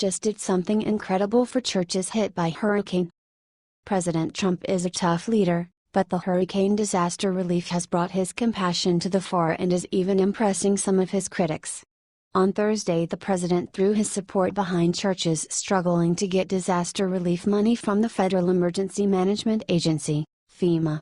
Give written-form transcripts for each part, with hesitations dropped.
just did something incredible for churches hit by hurricane. President Trump is a tough leader, but the hurricane disaster relief has brought his compassion to the fore and is even impressing some of his critics. On Thursday, the president threw his support behind churches struggling to get disaster relief money from the Federal Emergency Management Agency, FEMA.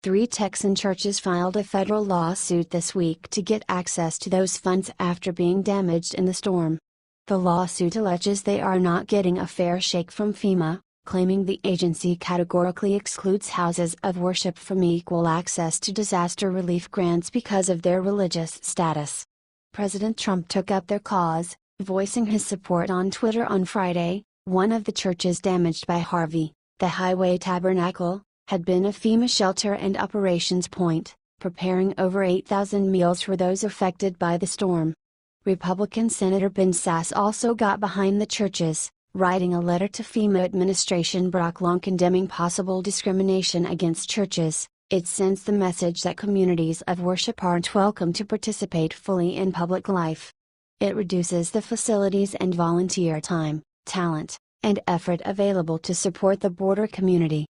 3 Texan churches filed a federal lawsuit this week to get access to those funds after being damaged in the storm. The lawsuit alleges they are not getting a fair shake from FEMA, claiming the agency categorically excludes houses of worship from equal access to disaster relief grants because of their religious status. President Trump took up their cause, voicing his support on Twitter on Friday. One of the churches damaged by Harvey, the Highway Tabernacle, had been a FEMA shelter and operations point, preparing over 8,000 meals for those affected by the storm. Republican Senator Ben Sasse also got behind the churches, writing a letter to FEMA administration Brock Long condemning possible discrimination against churches. It sends the message that communities of worship aren't welcome to participate fully in public life. It reduces the facilities and volunteer time, talent, and effort available to support the border community.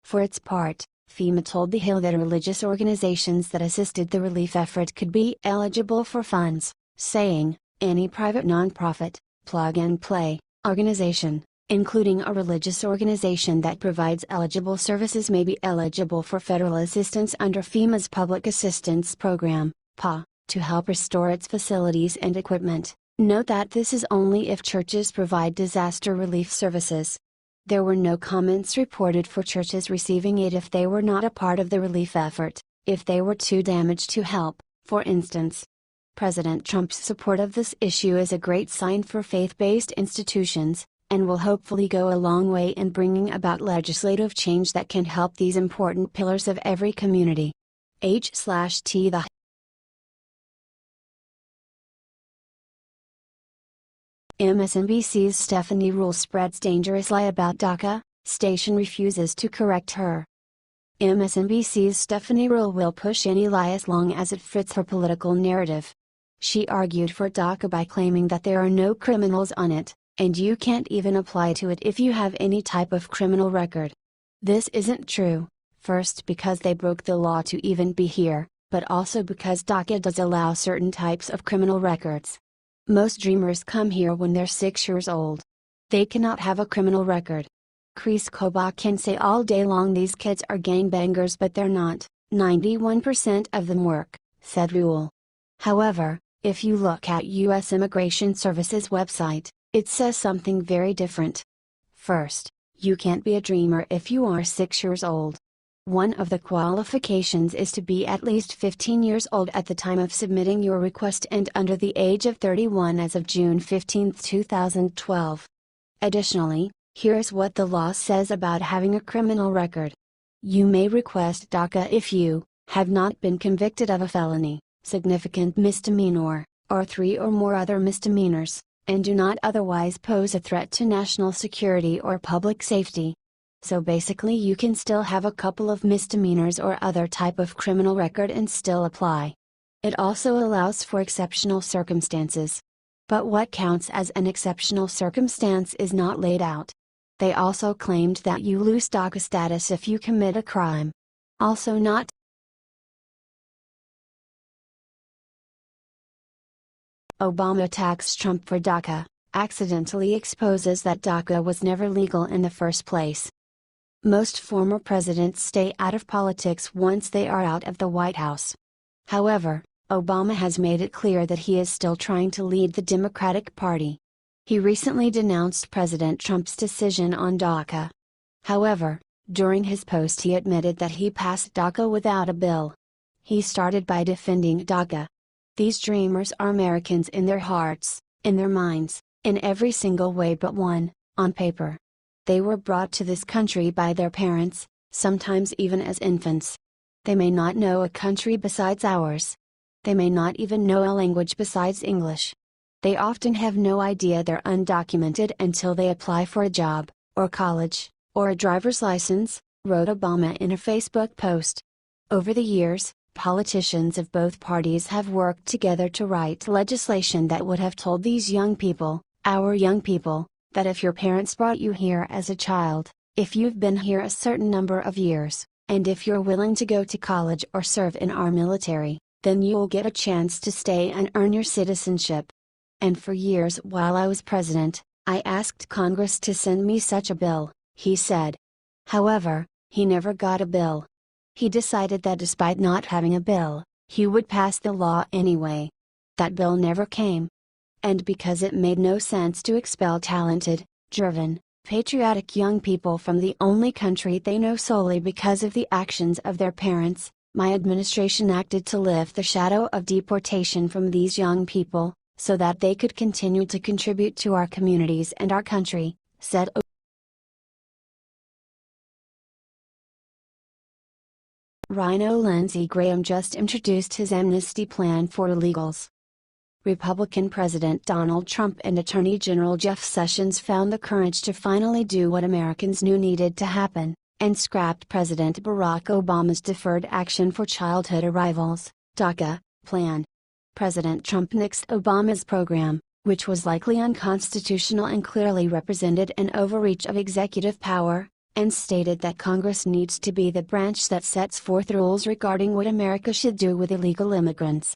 For its part, FEMA told The Hill that religious organizations that assisted the relief effort could be eligible for funds, saying, any private nonprofit, plug-and-play, organization, including a religious organization that provides eligible services may be eligible for federal assistance under FEMA's Public Assistance Program, PA, to help restore its facilities and equipment. Note that this is only if churches provide disaster relief services. There were no comments reported for churches receiving aid if they were not a part of the relief effort, if they were too damaged to help, for instance. President Trump's support of this issue is a great sign for faith-based institutions, and will hopefully go a long way in bringing about legislative change that can help these important pillars of every community. H/T The MSNBC's Stephanie Ruhle spreads dangerous lie about DACA, station refuses to correct her. MSNBC's Stephanie Ruhle will push any lie as long as it fits her political narrative. She argued for DACA by claiming that there are no criminals on it, and you can't even apply to it if you have any type of criminal record. This isn't true, first because they broke the law to even be here, but also because DACA does allow certain types of criminal records. Most dreamers come here when they're 6 years old. They cannot have a criminal record. Chris Kobach can say all day long these kids are gangbangers, but they're not. 91% of them work, said Ruhle. However, if you look at U.S. Immigration Service's website, it says something very different. First, you can't be a dreamer if you are 6 years old. One of the qualifications is to be at least 15 years old at the time of submitting your request and under the age of 31 as of June 15, 2012. Additionally, here's what the law says about having a criminal record. You may request DACA if you have not been convicted of a felony, significant misdemeanor, or 3 or more other misdemeanors, and do not otherwise pose a threat to national security or public safety. So basically you can still have a couple of misdemeanors or other type of criminal record and still apply. It also allows for exceptional circumstances. But what counts as an exceptional circumstance is not laid out. They also claimed that you lose DACA status if you commit a crime. Also not. Obama attacks Trump for DACA, accidentally exposes that DACA was never legal in the first place. Most former presidents stay out of politics once they are out of the White House. However, Obama has made it clear that he is still trying to lead the Democratic Party. He recently denounced President Trump's decision on DACA. However, during his post he admitted that he passed DACA without a bill. He started by defending DACA. These dreamers are Americans in their hearts, in their minds, in every single way but one, on paper. They were brought to this country by their parents, sometimes even as infants. They may not know a country besides ours. They may not even know a language besides English. They often have no idea they're undocumented until they apply for a job, or college, or a driver's license, wrote Obama in a Facebook post. Over the years, politicians of both parties have worked together to write legislation that would have told these young people, our young people, that if your parents brought you here as a child, if you've been here a certain number of years, and if you're willing to go to college or serve in our military, then you'll get a chance to stay and earn your citizenship. And for years while I was president, I asked Congress to send me such a bill, he said. However, he never got a bill. He decided that despite not having a bill, he would pass the law anyway. That bill never came. And because it made no sense to expel talented, driven, patriotic young people from the only country they know solely because of the actions of their parents, my administration acted to lift the shadow of deportation from these young people, so that they could continue to contribute to our communities and our country, said Rhino Lindsey Graham just introduced his amnesty plan for illegals. Republican President Donald Trump and Attorney General Jeff Sessions found the courage to finally do what Americans knew needed to happen, and scrapped President Barack Obama's Deferred Action for Childhood Arrivals, DACA, plan. President Trump nixed Obama's program, which was likely unconstitutional and clearly represented an overreach of executive power, and stated that Congress needs to be the branch that sets forth rules regarding what America should do with illegal immigrants.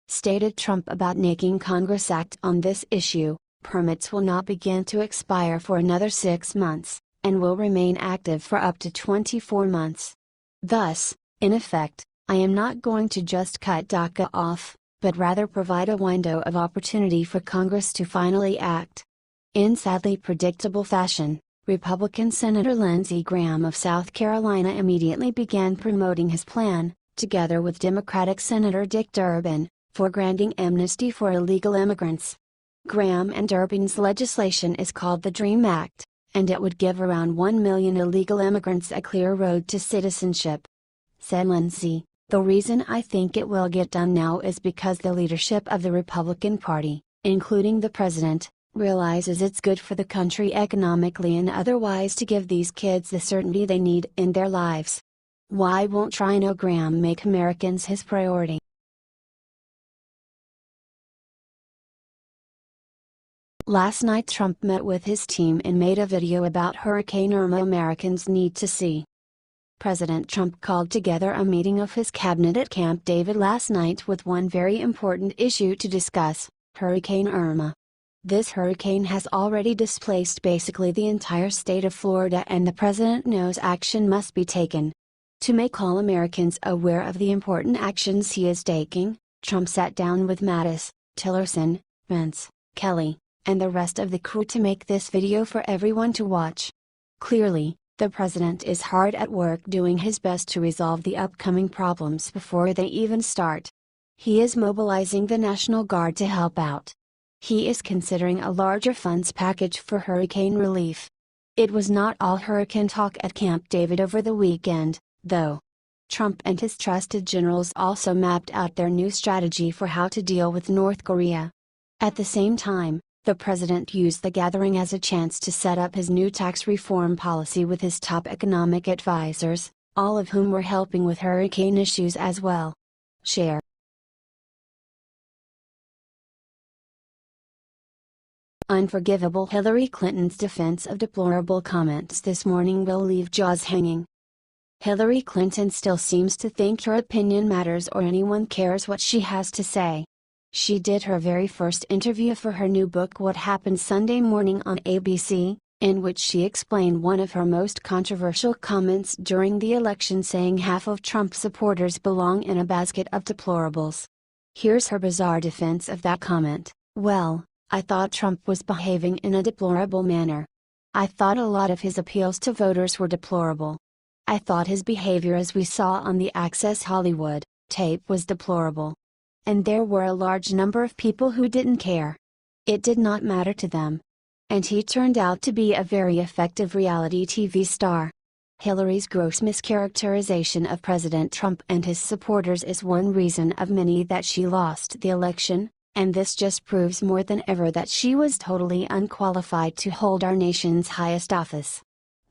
Stated Trump about making Congress act on this issue, permits will not begin to expire for another 6 months, and will remain active for up to 24 months. Thus, in effect, I am not going to just cut DACA off, but rather provide a window of opportunity for Congress to finally act. In sadly predictable fashion, Republican Senator Lindsey Graham of South Carolina immediately began promoting his plan, together with Democratic Senator Dick Durbin, for granting amnesty for illegal immigrants. Graham and Durbin's legislation is called the DREAM Act, and it would give around 1 million illegal immigrants a clear road to citizenship. Said Lindsey, "The reason I think it will get done now is because the leadership of the Republican Party, including the president, realizes it's good for the country economically and otherwise to give these kids the certainty they need in their lives. Why won't Rhino Graham make Americans his priority?" Last night Trump met with his team and made a video about Hurricane Irma Americans need to see. President Trump called together a meeting of his cabinet at Camp David last night with one very important issue to discuss: Hurricane Irma. This hurricane has already displaced basically the entire state of Florida, and the president knows action must be taken. To make all Americans aware of the important actions he is taking, Trump sat down with Mattis, Tillerson, Pence, Kelly, and the rest of the crew to make this video for everyone to watch. Clearly, the president is hard at work doing his best to resolve the upcoming problems before they even start. He is mobilizing the National Guard to help out. He is considering a larger funds package for hurricane relief. It was not all hurricane talk at Camp David over the weekend, though. Trump and his trusted generals also mapped out their new strategy for how to deal with North Korea. At the same time, the president used the gathering as a chance to set up his new tax reform policy with his top economic advisors, all of whom were helping with hurricane issues as well. Share. Unforgivable. Hillary Clinton's defense of deplorable comments this morning will leave jaws hanging. Hillary Clinton still seems to think her opinion matters or anyone cares what she has to say. She did her very first interview for her new book What Happened Sunday Morning on ABC, in which she explained one of her most controversial comments during the election, saying half of Trump supporters belong in a basket of deplorables. Here's her bizarre defense of that comment. "Well, I thought Trump was behaving in a deplorable manner. I thought a lot of his appeals to voters were deplorable. I thought his behavior as we saw on the Access Hollywood tape was deplorable. And there were a large number of people who didn't care. It did not matter to them. And he turned out to be a very effective reality TV star." Hillary's gross mischaracterization of President Trump and his supporters is one reason of many that she lost the election, and this just proves more than ever that she was totally unqualified to hold our nation's highest office.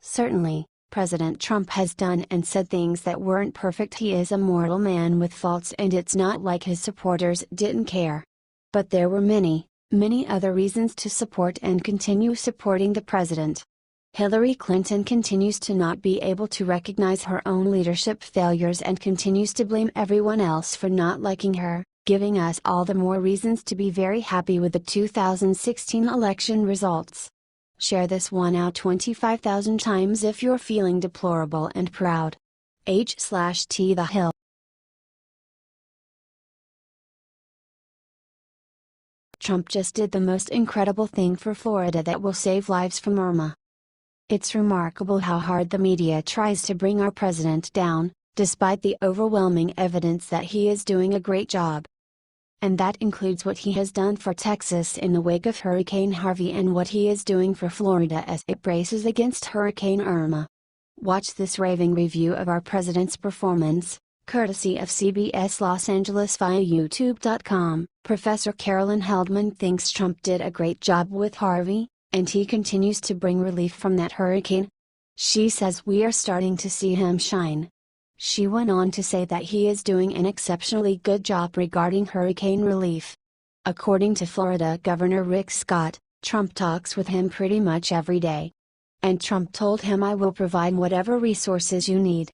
Certainly, President Trump has done and said things that weren't perfect. He is a mortal man with faults, and it's not like his supporters didn't care. But there were many, Many other reasons to support and continue supporting the president. Hillary Clinton continues to not be able to recognize her own leadership failures and continues to blame everyone else for not liking her, giving us all the more reasons to be very happy with the 2016 election results. Share this one out 25,000 times if you're feeling deplorable and proud. H/T The Hill. Trump just did the most incredible thing for Florida that will save lives from Irma. It's remarkable how hard the media tries to bring our president down, despite the overwhelming evidence that he is doing a great job. And that includes what he has done for Texas in the wake of Hurricane Harvey and what he is doing for Florida as it braces against Hurricane Irma. Watch this raving review of our president's performance, courtesy of CBS Los Angeles via YouTube.com. Professor Carolyn Heldman thinks Trump did a great job with Harvey, and he continues to bring relief from that hurricane. She says we are starting to see him shine. She went on to say that he is doing an exceptionally good job regarding hurricane relief. According to Florida Governor Rick Scott, Trump talks with him pretty much every day. And Trump told him, "I will provide whatever resources you need."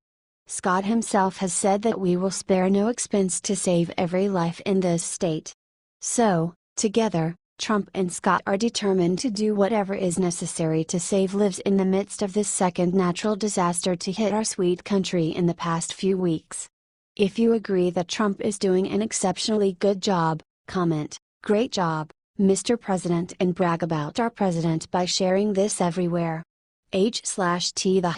Scott himself has said that we will spare no expense to save every life in this state. So, together, Trump and Scott are determined to do whatever is necessary to save lives in the midst of this second natural disaster to hit our sweet country in the past few weeks. If you agree that Trump is doing an exceptionally good job, comment, "Great job, Mr. President," and brag about our president by sharing this everywhere. H/T The